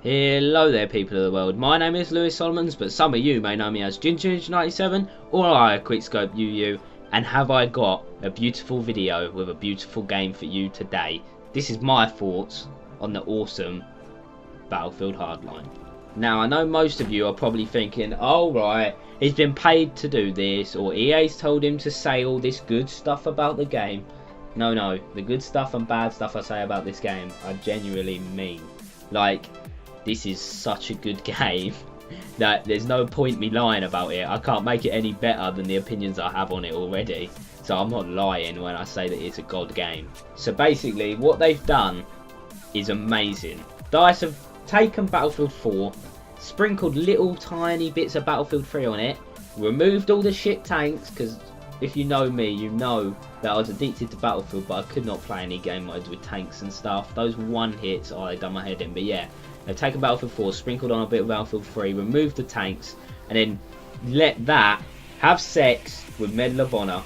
Hello there, people of the world. My name is Lewis Solomons, but some of you may know me as Ginger97 or I, Quickscope UU, and have I got a beautiful video with a beautiful game for you today. This is my thoughts on the awesome Battlefield Hardline. Now, I know most of you are probably thinking, oh right, he's been paid to do this, or EA's told him to say all this good stuff about the game. No, the good stuff and bad stuff I say about this game, I genuinely mean. Like, this is such a good game that there's no point me lying about it. I can't make it any better than the opinions I have on it already. So I'm not lying when I say that it's a god game. So basically, what they've done is amazing. DICE have taken Battlefield 4, sprinkled little tiny bits of Battlefield 3 on it, removed all the shit tanks, because if you know me, you know that I was addicted to Battlefield, but I could not play any game modes with tanks and stuff. Those one hits, oh, they done my head in. But yeah, they've taken Battlefield 4, sprinkled on a bit of Battlefield 3, removed the tanks, and then let that have sex with Medal of Honor,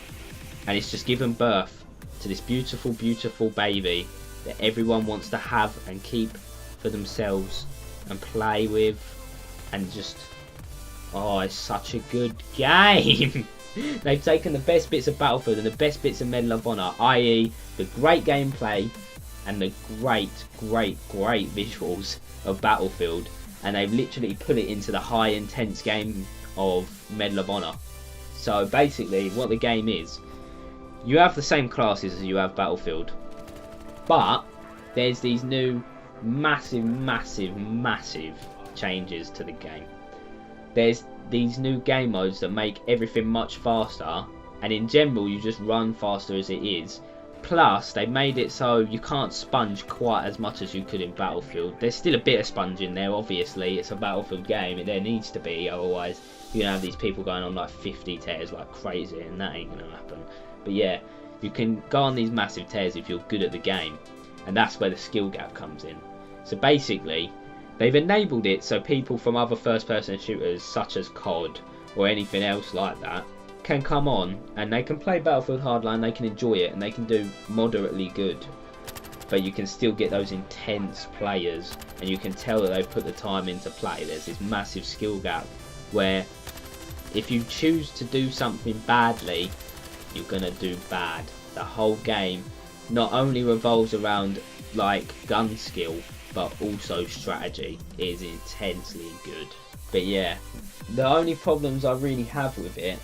and it's just given birth to this beautiful, beautiful baby that everyone wants to have and keep for themselves and play with, and just, oh, it's such a good game. They've taken the best bits of Battlefield and the best bits of Medal of Honor, i.e. the great gameplay and the great visuals of Battlefield, and they've literally put it into the high intense game of Medal of Honor. So basically what the game is, you have the same classes as you have Battlefield, but there's these new massive changes to the game. There's these new game modes that make everything much faster, and in general you just run faster as it is. Plus they made it so you can't sponge quite as much as you could in Battlefield. There's still a bit of sponge in there, obviously, it's a Battlefield game, there needs to be, otherwise you're gonna have these people going on like 50 tears like crazy, and that ain't gonna happen. But yeah, you can go on these massive tears if you're good at the game, and that's where the skill gap comes in. So basically they've enabled it so people from other first person shooters such as COD or anything else like that can come on and they can play Battlefield Hardline, they can enjoy it, and they can do moderately good, but you can still get those intense players, and you can tell that they've put the time into play. There's this massive skill gap where if you choose to do something badly, you're gonna do bad. The whole game not only revolves around like gun skill, but also strategy. Is intensely good. But yeah, the only problems I really have with it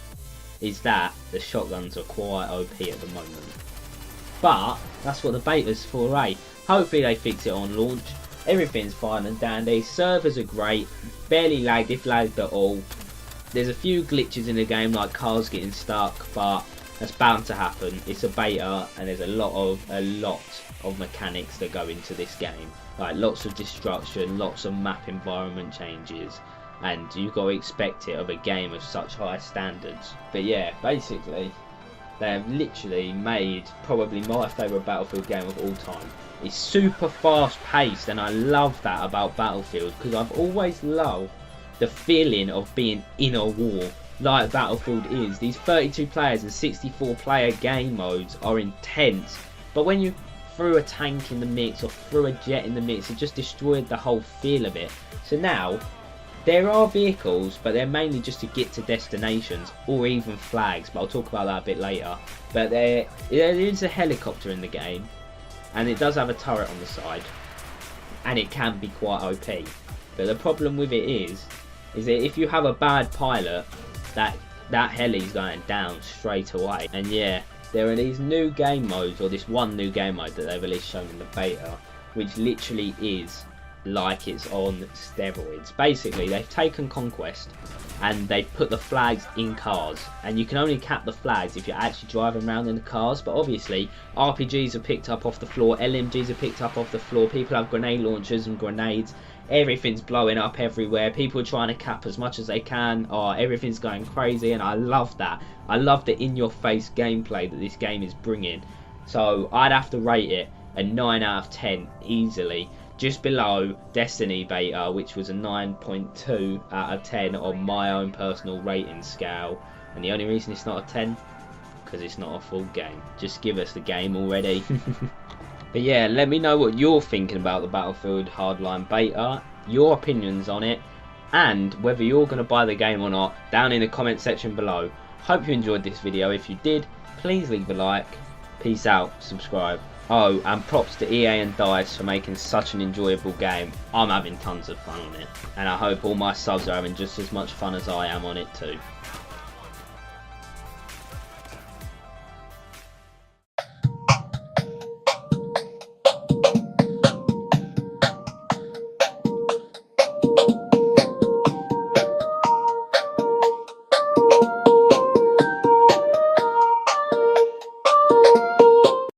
is that the shotguns are quite OP at the moment. But that's what the beta's for, eh? Hopefully they fix it on launch. Everything's fine and dandy. Servers are great. Barely lagged, if lagged at all. There's a few glitches in the game, like cars getting stuck, but that's bound to happen. It's a beta, and there's a lot of mechanics that go into this game. Like lots of destruction, lots of map environment changes, and you've got to expect it of a game of such high standards. But yeah, basically they have literally made probably my favourite Battlefield game of all time. It's super fast paced, and I love that about Battlefield, because I've always loved the feeling of being in a war like Battlefield is. These 32 players and 64 player game modes are intense, but when you threw a tank in the mix or threw a jet in the mix, it just destroyed the whole feel of it. So now there are vehicles, but they're mainly just to get to destinations, or even flags, but I'll talk about that a bit later. But there is a helicopter in the game, and it does have a turret on the side, and it can be quite OP. But the problem with it is that if you have a bad pilot, that heli's going down straight away. And yeah, there are these new game modes, or this one new game mode that they've released shown in the beta, which literally is like it's on steroids. Basically, they've taken Conquest and they've put the flags in cars, and you can only cap the flags if you're actually driving around in the cars. But obviously RPGs are picked up off the floor, LMGs are picked up off the floor, people have grenade launchers and grenades, everything's blowing up everywhere, people are trying to cap as much as they can, everything's going crazy, and I love that. I love the in your face gameplay that this game is bringing. So I'd have to rate it a 9 out of 10 easily, just below Destiny beta, which was a 9.2 out of 10 on my own personal rating scale. And the only reason it's not a 10, because it's not a full game. Just give us the game already. But yeah, let me know what you're thinking about the Battlefield Hardline beta, your opinions on it, and whether you're going to buy the game or not, down in the comment section below. Hope you enjoyed this video. If you did, please leave a like. Peace out, subscribe. Oh, and props to EA and DICE for making such an enjoyable game. I'm having tons of fun on it, and I hope all my subs are having just as much fun as I am on it too.